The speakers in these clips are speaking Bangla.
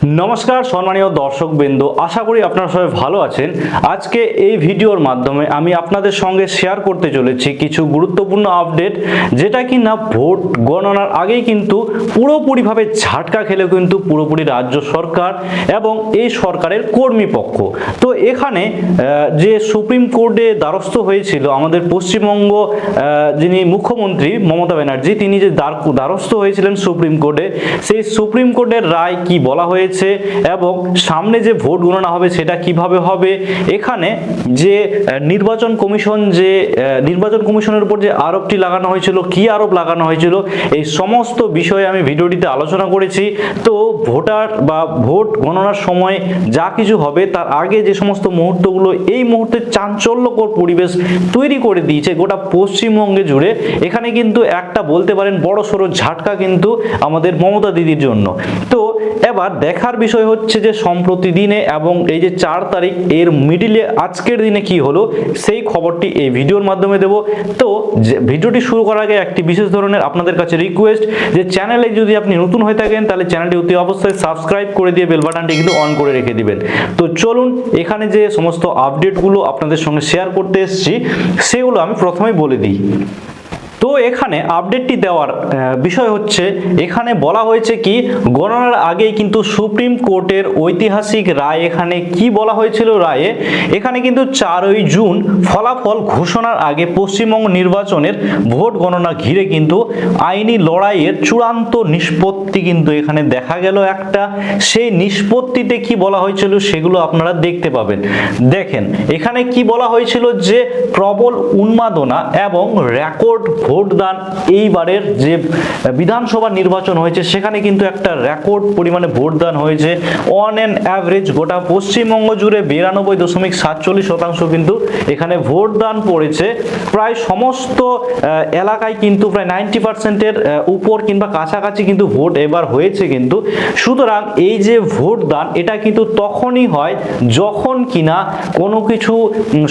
নমস্কার সম্মানীয় দর্শকবৃন্দ, আশা করি আপনারা সবাই ভালো আছেন। আজকে এই ভিডিওর মাধ্যমে আমি আপনাদের সঙ্গে শেয়ার করতে চলেছি কিছু গুরুত্বপূর্ণ আপডেট, যেটা কি না ভোট গণনার আগেই কিন্তু পুরোপুরিভাবে ঝাটকা খেলে কিন্তু পুরোপুরি রাজ্য সরকার এবং এই সরকারের কর্মী পক্ষ। তো এখানে যে সুপ্রিম কোর্টে দ্বারস্থ হয়েছিল আমাদের পশ্চিমবঙ্গ যিনি মুখ্যমন্ত্রী মমতা ব্যানার্জি, তিনি যে দ্বারস্থ হয়েছিলেন সুপ্রিম কোর্টে, সেই সুপ্রিম কোর্টের রায় কি বলা হয়েছে এবং সামনে যে ভোট গণনা হবে সেটা কিভাবে হবে, এখানে যে নির্বাচন কমিশনের উপর যে আরোপটি লাগানো হয়েছিল, কি আরোপ লাগানো হয়েছিল, এই সমস্ত বিষয়ে আমি ভিডিওটিতে আলোচনা করেছি। তো ভোটার বা ভোট গণনার সময় যা কিছু হবে তার আগে যে সমস্ত মুহূর্তগুলো এই মুহূর্তে চাঞ্চল্যকর পরিবেশ তৈরি করে দিয়েছে গোটা পশ্চিমবঙ্গে জুড়ে, এখানে কিন্তু একটা বলতে পারেন বড় সড়ো ঝাটকা কিন্তু আমাদের মমতা দিদির জন্য। তো এবার দেখার বিষয় হচ্ছে যে সম্প্রতি দিনে এবং এই যে 4 তারিখ এর মিডিলে আজকের দিনে কি হলো সেই খবরটি এই ভিডিওর মাধ্যমে দেব। তো ভিডিওটি শুরু করার আগে একটি বিশেষ ধরনের আপনাদের কাছে রিকোয়েস্ট, যে চ্যানেলে যদি আপনি নতুন হয়ে থাকেন তাহলে চ্যানেলটি অতি অবশ্যই সাবস্ক্রাইব করে দিয়ে বেল বাটনটি কিন্তু অন করে রেখে দিবেন। তো চলুন এখানে যে সমস্ত আপডেটগুলো আপনাদের সঙ্গে শেয়ার করতে এসেছি সেগুলো আমি প্রথমেই বলে দিই। তো এখানে আপডেটটি দেওয়ার বিষয় হচ্ছে, এখানে বলা হয়েছে কি গণনার আগেই কিন্তু সুপ্রিম কোর্টের ঐতিহাসিক রায়, এখানে কি বলা হয়েছিল রায়ে, এখানে কিন্তু 4ই জুন ফলাফল ঘোষণার আগে পশ্চিমবঙ্গ নির্বাচনের ভোট গণনা ঘিরে কিন্তু আইনি লড়াইয়ের চূড়ান্ত নিষ্পত্তি কিন্তু এখানে দেখা গেল একটা। সেই নিষ্পত্তিতে কি বলা হয়েছিল সেগুলো আপনারা দেখতে পাবেন। দেখেন এখানে কি বলা হয়েছিল, যে প্রবল উন্মাদনা এবং রেকর্ড ভোটদান, এইবারের যে বিধানসভা নির্বাচন হয়েছে সেখানে কিন্তু একটা রেকর্ড পরিমাণে ভোটদান হয়েছে। অন অ্যান অ্যাভারেজ গোটা পশ্চিমবঙ্গ জুড়ে 92.47% কিন্তু এখানে ভোটদান পড়েছে। প্রায় সমস্ত এলাকায় কিন্তু প্রায় 90%-এর উপর কিংবা কাছাকাছি কিন্তু ভোট এবার হয়েছে কিন্তু। সুতরাং এই যে ভোটদান এটা কিন্তু তখনই হয় যখন কিনা কোনো কিছু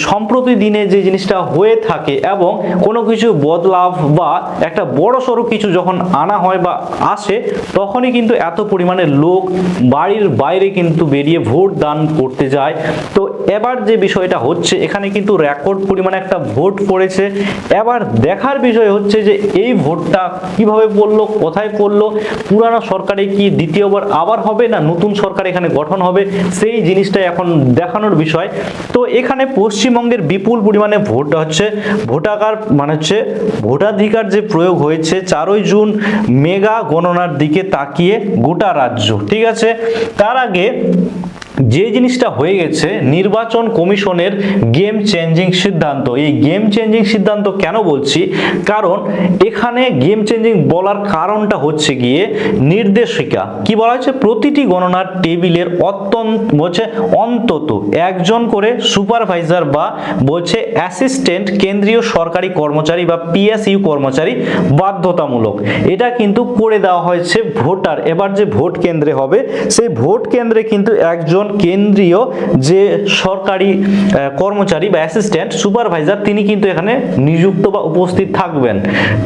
সম্প্রতি দিনে যে জিনিসটা হয়ে থাকে এবং কোনো কিছু বদলাভ বা একটা বড় সড়ো কিছু যখন আনা হয় বা আসে, তখনই কিন্তু এত পরিমাণে লোক বাড়ির বাইরে কিন্তু বেরিয়ে ভোট দান করতে যায়। তো এবার যে বিষয়টা হচ্ছে, এখানে কিন্তু রেকর্ড পরিমাণে একটা ভোট পড়েছে। এবার দেখার বিষয় হচ্ছে যে এই ভোটটা কিভাবে পড়লো, কোথায় পড়লো, পুরানো সরকারে কি দ্বিতীয়বার আবার হবে না নতুন সরকার এখানে গঠন হবে, সেই জিনিসটা এখন দেখানোর বিষয়। তো এখানে পশ্চিমবঙ্গের বিপুল পরিমাণে ভোট হচ্ছে, ভোটাধিকার যে প্রয়োগ হয়েছে 4ই জুন মেগা গণনার দিকে তাকিয়ে গোটা রাজ্য, ঠিক আছে। তার আগে যে জিনিসটা হয়ে গেছে, নির্বাচন কমিশনের গেম চেঞ্জিং সিদ্ধান্ত। এই গেম চেঞ্জিং সিদ্ধান্ত কেন বলছি, কারণ এখানে গেম চেঞ্জিং বলার কারণটা হচ্ছে গিয়ে নির্দেশিকা কি বলা হয়েছে, প্রতিটি গণনার টেবিলের অন্তত একজন করে সুপারভাইজার বা বলছে অ্যাসিস্ট্যান্ট কেন্দ্রীয় সরকারি কর্মচারী বা পিএসইউ কর্মচারী বাধ্যতামূলক। এটা কিন্তু করে দেওয়া হয়েছে ভোটার। এবার যে ভোট কেন্দ্রে হবে সেই ভোট কেন্দ্রে কিন্তু একজন কেন্দ্রীয় যে সরকারি কর্মচারী বা অ্যাসিস্ট্যান্ট সুপারভাইজার তিনি কিন্তু এখানে নিযুক্ত বা উপস্থিত থাকবেন।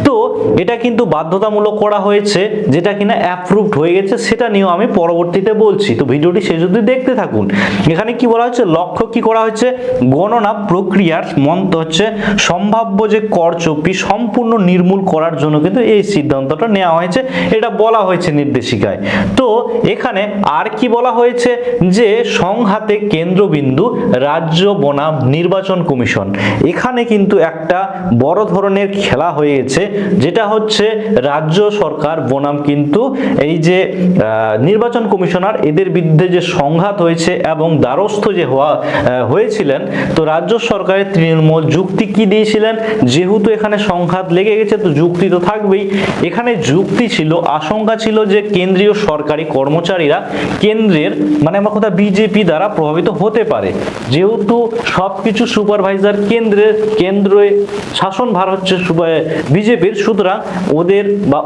তো এটা কিন্তু বাধ্যতামূলক করা হয়েছে, যেটা কিনা অ্যাপ্রুভড হয়ে গেছে, সেটা নিয়েও আমি পরবর্তীতে বলছি। তো ভিডিওটি শেষ অবধি দেখতে থাকুন। এখানে কি বলা হচ্ছে, লক্ষ্য কি করা হচ্ছে, গণনা প্রক্রিয়ার সম্ভাব্য যে করচুপি সম্পূর্ণ নির্মূল করার জন্য কিন্তু এই সিদ্ধান্তটা নেওয়া হয়েছে, এটা বলা হয়েছে নির্দেশিকায়। তো এখানে আর কি বলা হয়েছে, যে সংঘাতে কেন্দ্রবিন্দু রাজ্য বনাম নির্বাচন কমিশন। এখানে কিন্তু একটা বড় ধরনের খেলা হয়ে গেছে, যেটা হচ্ছে রাজ্য সরকার বনাম কিন্তু এই যে নির্বাচন কমিশনার, এদের বিরুদ্ধে যে সংঘাত হয়েছে এবং দ্বারস্থ যে হয়েছিলেন। তো রাজ্য সরকারের তৃণমূল যুক্তি কি দিয়েছিলেন, যেহেতু এখানে সংঘাত লেগে গেছে তো যুক্তি তো থাকবেই। এখানে যুক্তি ছিল, আশঙ্কা ছিল যে কেন্দ্রীয় সরকারি কর্মচারীরা কেন্দ্রের, মানে আমার কথা বিজেপি দ্বারা প্রভাবিত হতে পারে, যেহেতু সবকিছু সুপারভাইজার কেন্দ্রে শাসনভার হচ্ছে বিজেপির, সুতরাং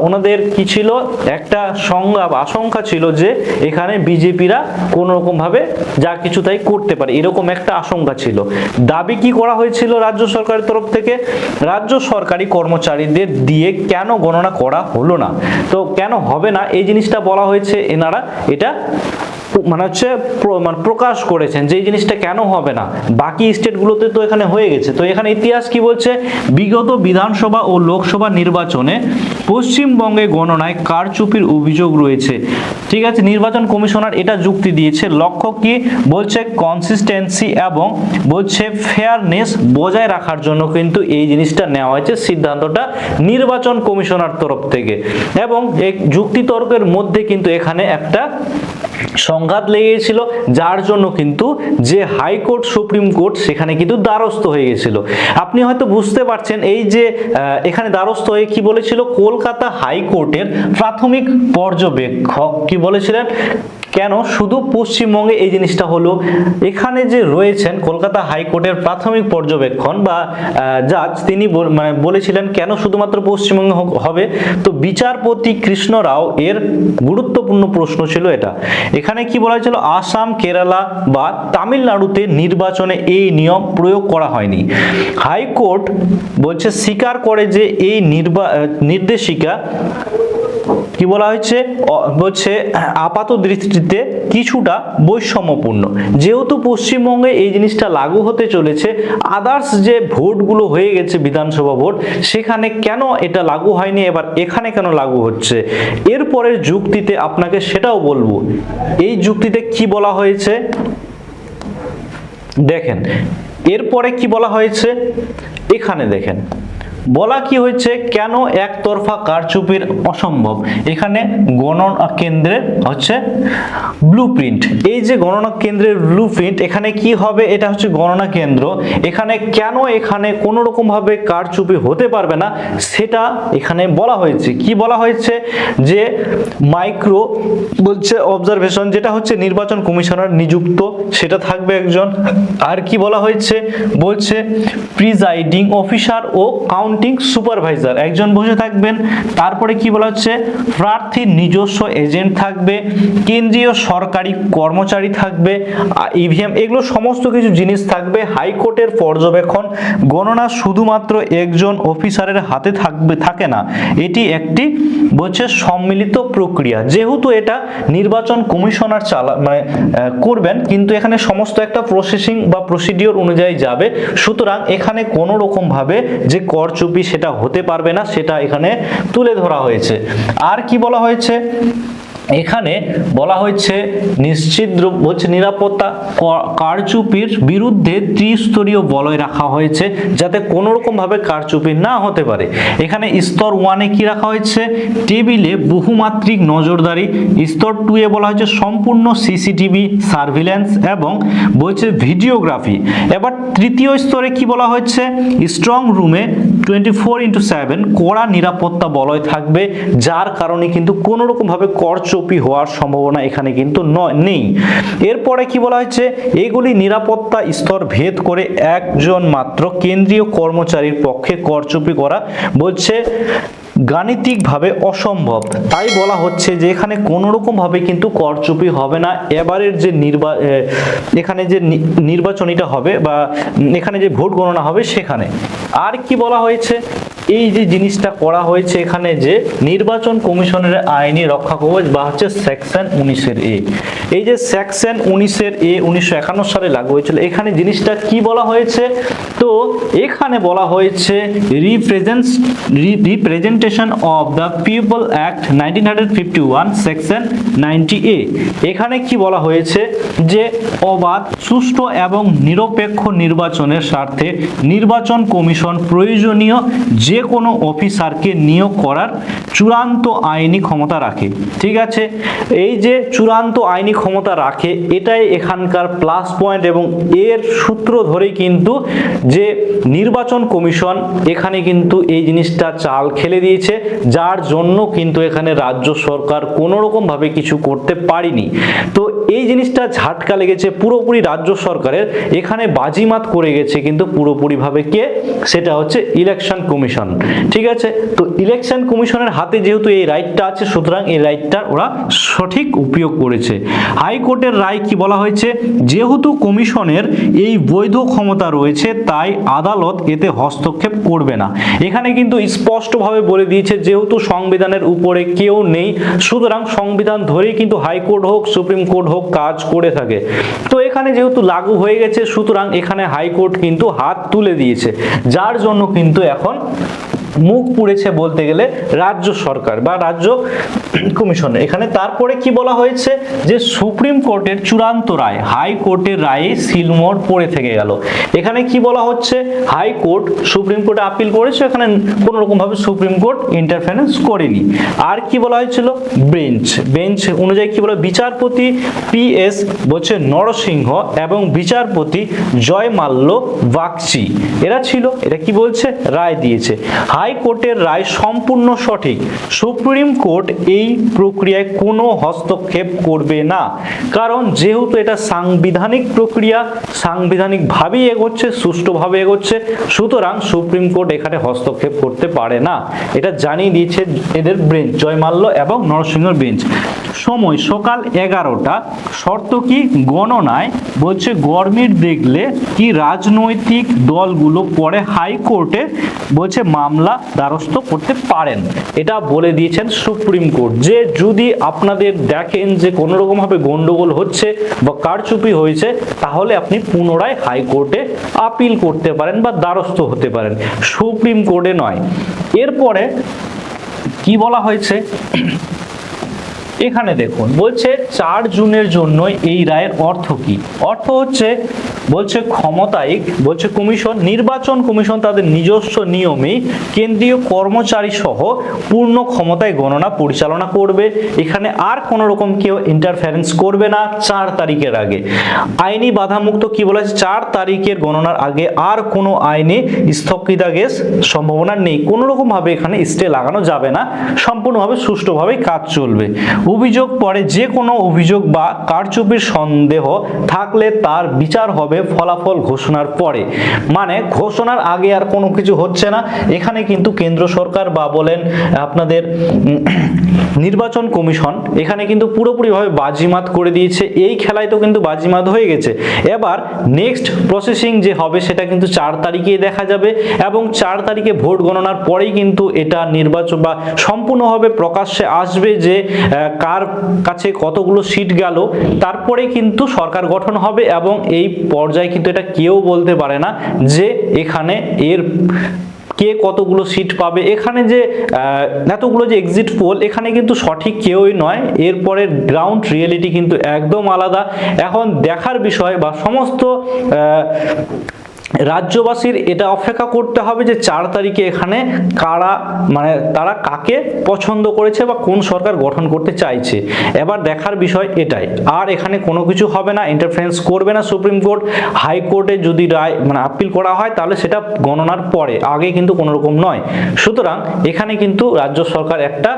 ওনাদের কি ছিল, একটা সংজ্ঞা বা আশঙ্কা ছিল যে এখানে বিজেপিরা কোনো রকম ভাবে যা কিছু তাই করতে পারে, এরকম একটা আশঙ্কা ছিল। দাবি কি করা হয়েছিল রাজ্য সরকারের তরফ থেকে? রাজ্য সরকারি কর্মচারীদের দিয়ে কেন গণনা করা হলো না, তো কেন হবে না এই জিনিসটা বলা হয়েছে, এনারা এটা প্রকাশ করেছেন যে এই জিনিসটা কেন হবে না, বাকি স্টেটগুলোতে তো এখানে হয়ে গেছে। তো এখানে ইতিহাস কি বলছে, বিগত বিধানসভা ও লোকসভা নির্বাচনে পশ্চিমবঙ্গে গণনায় কারচুপির অভিযোগ রয়েছে। ঠিক আছে, নির্বাচন কমিশনার এটা যুক্তি দিয়েছে, লক্ষ্য কি বলছে, কনসিস্টেন্সি এবং বলছে ফেয়ারনেস বজায় রাখার জন্য কিন্তু এই জিনিসটা নেওয়া হয়েছে, সিদ্ধান্তটা নির্বাচন কমিশনার তরফ থেকে। এবং এই যুক্তিতর্কের মধ্যে কিন্তু এখানে একটা সংঘাত লেগেছিল, যার জন্য কিন্তু যে হাইকোর্ট সুপ্রিম কোর্ট সেখানে কিন্তু দ্বারস্থ হয়ে গেছিল। আপনি হয়তো বুঝতে পারছেন, এই যে এখানে দ্বারস্থ হয়ে কি বলেছিল, কলকাতা হাইকোর্টের প্রাথমিক পর্যবেক্ষক কি বলেছিলেন, কেন শুধু পশ্চিমবঙ্গে এই জিনিসটা হলো। এখানে যে রয়েছেন কলকাতা হাইকোর্টের প্রাথমিক পর্যবেক্ষণ বা জাজ, তিনি বলেছিলেন কেন শুধুমাত্র পশ্চিমবঙ্গে হবে। তো বিচারপতি কৃষ্ণ রাও এর গুরুত্বপূর্ণ প্রশ্ন ছিল এটা। এখানে কি বলা হয়েছিল, আসাম, কেরালা বা তামিলনাড়ুতে নির্বাচনে এই নিয়ম প্রয়োগ করা হয়নি। হাইকোর্ট বলছে স্বীকার করে যে এই নির্দেশিকা কি বলা হয়েছে, বলছে আপাত দৃষ্টিতে কিছুটা বৈষম্যপূর্ণ, যেহেতু পশ্চিমবঙ্গে এই জিনিসটা লাগু হতে চলেছে, আদার্স যে ভোটগুলো হয়ে গেছে বিধানসভা ভোট, সেখানে কেন এটা লাগু হয়নি, এবার এখানে কেন লাগু হচ্ছে। এরপরের যুক্তিতে আপনাকে সেটাও বলবো, এই যুক্তিতে কি বলা হয়েছে দেখেন, এরপরে কি বলা হয়েছে, এখানে দেখেন বলা কি হয়েছে, কেন একতরফা কারচুপির অসম্ভব। এখানে গণনা কেন্দ্রের হচ্ছে ব্লুপ্রিন্ট, এই যে গণনা কেন্দ্রের ব্লুপ্রিন্ট, এখানে কি হবে, এটা হচ্ছে গণনা কেন্দ্র, এখানে কেন এখানে কোনো রকম ভাবে কারচুপি হতে পারবে না সেটা এখানে বলা হয়েছে। কি বলা হয়েছে, যে মাইক্রো বলছে অবজারভেশন, যেটা হচ্ছে নির্বাচন কমিশনার নিযুক্ত, সেটা থাকবে একজন। আর কি বলা হয়েছে, বলছে প্রিজাইডিং অফিসার ও কাউন্টিং সুপারভাইজার একজন বসে থাকবেন। তারপরে কি বলা হচ্ছে, প্রার্থীর নিজস্ব এজেন্ট থাকবে, কেন্দ্রীয় সরকারি কর্মচারী থাকবে, ইভিএম, এগুলো সমস্ত কিছু জিনিস থাকবে। হাইকোর্টের পর্যবেক্ষণ গণনা শুধুমাত্র একজন অফিসারের হাতে থাকে না, এটি একটি বলছে সম্মিলিত প্রক্রিয়া, যেহেতু এটা নির্বাচন কমিশনার করবেন, কিন্তু এখানে সমস্ত একটা প্রসেসিং বা প্রসিডিওর অনুযায়ী যাবে, সুতরাং এখানে কোনো রকম ভাবে যে কারচুপি সেটা হতে পারবে না, সেটা এখানে তুলে ধরা হয়েছে। আর কি বলা হয়েছে, এখানে বলা হয়েছে নিশ্চিত হচ্ছে নিরাপত্তা কারচুপির বিরুদ্ধে ত্রিস্তরীয় বলয় রাখা হয়েছে, যাতে কোনো রকম ভাবে কারচুপি না হতে পারে। এখানে স্তর 1-এ কি রাখা হয়েছে, টেবিলে বহুমাত্রিক নজরদারি, স্তর 2-এ বলা হয়েছে সম্পূর্ণ সিসিটিভি সার্ভিল্যান্স এবং বলছে ভিডিওগ্রাফি। এবার তৃতীয় স্তরে কি বলা হয়েছে, স্ট্রং রুমে 24/7 কড়া নিরাপত্তা বলয় থাকবে, যার কারণে কিন্তু কোনো রকম ভাবে কারচুপি হওয়ার সম্ভাবনা এখানে কিন্তু নেই। এরপরে কি বলা হয়েছে, এগুলি নিরাপত্তা স্তর ভেদ করে একজন মাত্র কেন্দ্রীয় কর্মচারীর পক্ষে কারচুপি করা বলছে গাণিতিকভাবে অসম্ভব, তাই বলা হচ্ছে যে এখানে কোনো রকম ভাবে কিন্তু কারচুপি হবে না। এবারের যে এখানে যে নির্বাচনীটা হবে বা এখানে যে ভোট গণনা হবে সেখানে। আর কি বলা হয়েছে, এই যে জিনিসটা করা হয়েছে এখানে, যে নির্বাচন কমিশনের আইনি রক্ষা কবচ বা হচ্ছে সেকশন 19-এর এ, এই যে সেকশন 19-এর এ 1951 সালে লাগু হয়েছিল, এখানে জিনিসটা কি বলা হয়েছে, তো এখানে বলা হয়েছে representation of the people act 1951 section 90A। এখানে কি বলা হয়েছে, যে অবাধ, সুষ্ঠু এবং নিরপেক্ষ নির্বাচনের স্বার্থে নির্বাচন কমিশন প্রয়োজনীয় যে কোনো অফিসারকে নিয়োগ করার চূড়ান্ত আইনি ক্ষমতা রাখে। ঠিক আছে, এই যে চূড়ান্ত আইনি ক্ষমতা রাখে এটাই এখানকার প্লাস পয়েন্ট, এবং এর সূত্র ধরেই কিন্তু যে নির্বাচন কমিশন এখানে কিন্তু এই জিনিসটা চাল খেলে দিয়েছে, যার জন্য কিন্তু এখানে রাজ্য সরকার কোনো রকম ভাবে কিছু করতে পারেনি। তো এই জিনিসটা ঝাটকা লেগেছে পুরোপুরি রাজ্য সরকারের, এখানে বাজিমাত করে গেছে কিন্তু পুরোপুরি ভাবে কে, সেটা হচ্ছে ইলেকশন কমিশন। ঠিক আছে, তো ইলেকশন কমিশনের হাতে যেহেতু এই রাইটটা আছে, সুতরাং এই রাইটটা ওরা সঠিক উপয়োগ করেছে। হাইকোর্টের রায় কি বলা হয়েছে, যেহেতু কমিশনের এই বৈধ ক্ষমতা রয়েছে তাই আদালত এতে হস্তক্ষেপ করবে না। এখানে কিন্তু স্পষ্টভাবে বলে দিয়েছে যেহেতু সংবিধানের উপরে কেউ নেই, সুতরাং সংবিধান ধরেই কিন্তু হাইকোর্ট হোক সুপ্রিম কোর্ট হোক কাজ করে থাকে। তো এখানে যেহেতু লাগু হয়ে গেছে, সুতরাং এখানে হাইকোর্ট কিন্তু হাত তুলে দিয়েছে, যার জন্য কিন্তু এখন মুখ পুড়েছে বলতে গেলে রাজ্য সরকার বা রাজ্য কমিশন। এখানে তারপরে কি বলা হয়েছে যে সুপ্রিম কোর্টের চূড়ান্ত রায় হাইকোর্টের রায়ে সিলমোহর পড়ে থেকে গেল। এখানে কি বলা হচ্ছে, হাইকোর্ট সুপ্রিম কোর্টে আপিল করেছে, এখানে কোনো রকম ভাবে সুপ্রিম কোর্ট ইন্টারফারেন্স করেনি। আর কি বলা হয়েছিল, বেঞ্চ অনুযায়ী কি বলা, বিচারপতি PS বলছে নরসিংহ এবং বিচারপতি জয় মাল্য বাগচি এরা ছিল, এটা কি বলছে, রায় দিয়েছে। হাইকোর্টের রায় সম্পূর্ণ সঠিক, সুপ্রিম কোর্ট এই প্রক্রিয়ায় কোনো হস্তক্ষেপ করবে না, কারণ যেহেতু এটা সাংবিধানিক প্রক্রিয়া, সাংবিধানিকভাবেই এগোচ্ছে, সুষ্ঠুভাবে এগোচ্ছে, সুতরাং সুপ্রিম কোর্ট এখানে হস্তক্ষেপ করতে পারে না, এটা জানিয়ে দিয়েছে এদের বেঞ্চ, জয়মাল্য এবং নরসিংহর বেঞ্চ। সময় সকাল 11টা, শর্ত কি, গণনায় বলছে গরমিট দেখলে কি রাজনৈতিক দলগুলো পরে হাইকোর্টে বলছে মামলা দ্বারস্থ করতে পারেন, এটা বলে দিয়েছেন সুপ্রিম কোর্ট, যে যদি আপনাদের দেখেন যে কোনো রকম ভাবে গন্ডগোল হচ্ছে বা কারচুপি হয়েছে, তাহলে আপনি পুনরায় হাইকোর্টে আপিল করতে পারেন বা দ্বারস্থ হতে পারেন, সুপ্রিম কোর্টে নয়। এরপরে কি বলা হয়েছে এখানে দেখুন, বলছে 4 জুনের জন্য এই রায়ের অর্থ কি, অর্থ হচ্ছে বলছে ক্ষমতায়িক বলছে কমিশন, নির্বাচন কমিশন তাদের নিজস্ব নিয়মে কেন্দ্রীয় কর্মচারী সহ পূর্ণ ক্ষমতায় গণনা পরিচালনা করবে, এখানে আর কোনো রকম কেউ ইন্টারফারেন্স করবে না 4 তারিখের আগে। আইনি বাধামুক্ত কি বলেছে, 4 তারিখের গণনার আগে আর কোনো আইনে স্থগিতাদেশ সম্ভাবনা নেই, কোনো রকম ভাবে এখানে স্টে লাগানো যাবে না, সম্পূর্ণভাবে সুষ্ঠুভাবে কাজ চলবে। অভিযোগ পরে যে কোনো অভিযোগ বা কারচুপির সন্দেহ থাকলে তার বিচার হবে ফলাফল ঘোষণার পরে, মানে ঘোষণার আগে আর কোনো কিছু হচ্ছে না। এখানে কিন্তু কেন্দ্র সরকার বা বলেন আপনাদের নির্বাচন কমিশন এখানে কিন্তু পুরোপুরিভাবে বাজিমাত করে দিয়েছে, এই খেলায় তো কিন্তু বাজিমাত হয়ে গেছে। এবার নেক্সট প্রসেসিং যে হবে সেটা কিন্তু 4 তারিখেই দেখা যাবে, এবং 4 তারিখে ভোট গণনার পরেই কিন্তু এটা নির্বাচন বা সম্পূর্ণভাবে প্রকাশ্যে আসবে যে কার কাছে কতগুলো সিট গেল, তারপরে কিন্তু সরকার গঠন হবে, এবং এই পর্যায়ে কিন্তু এটা কেউ বলতে পারে না যে এখানে এর কে কতগুলো সিট পাবে। এখানে যে এতগুলো যে এক্সিট পোল, এখানে কিন্তু সঠিক কেউই নয়, এরপরে গ্রাউন্ড রিয়েলিটি কিন্তু একদম আলাদা। এখন দেখার বিষয় বা সমস্ত রাজ্যবাসীর এটা অপেক্ষা করতে হবে যে 4 তারিখে এখানে কারা মানে তারা কাকে পছন্দ করেছে বা কোন সরকার গঠন করতে চাইছে, এবার দেখার বিষয় এটাই। আর এখানে কোনো কিছু হবে না, ইন্টারফারেন্স করবে না সুপ্রিম কোর্ট। হাইকোর্টে যদি রায় মানে আপিল করা হয় তাহলে সেটা গণনার পরে, আগে কিন্তু কোনো রকম নয়। সুতরাং এখানে কিন্তু রাজ্য সরকার একটা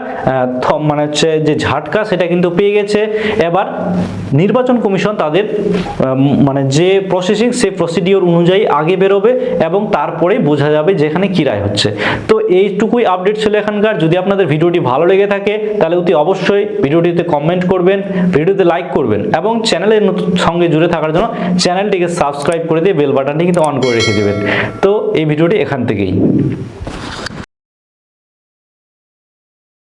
মানে হচ্ছে যে ঝাটকা সেটা কিন্তু পেয়ে গেছে। এবার নির্বাচন কমিশন তাদের মানে যে প্রসেসিং সে প্রসিডিওর অনুযায়ী আগে বেরোবে, এবং তারপরে বোঝা যাবে যে এখানে কি রায় হচ্ছে। তো এইটুকুই আপডেট ছিল এখানকার। যদি আপনাদের ভিডিওটি ভালো লেগে থাকে তাহলে অতি অবশ্যই ভিডিওটিতে কমেন্ট করবেন, ভিডিওতে লাইক করবেন, এবং চ্যানেলের সঙ্গে জুড়ে থাকার জন্য চ্যানেলটিকে সাবস্ক্রাইব করে দিয়ে বেল বাটনটি কিন্তু অন করে রেখে দেবেন। তো এই ভিডিওটি এখান থেকেই।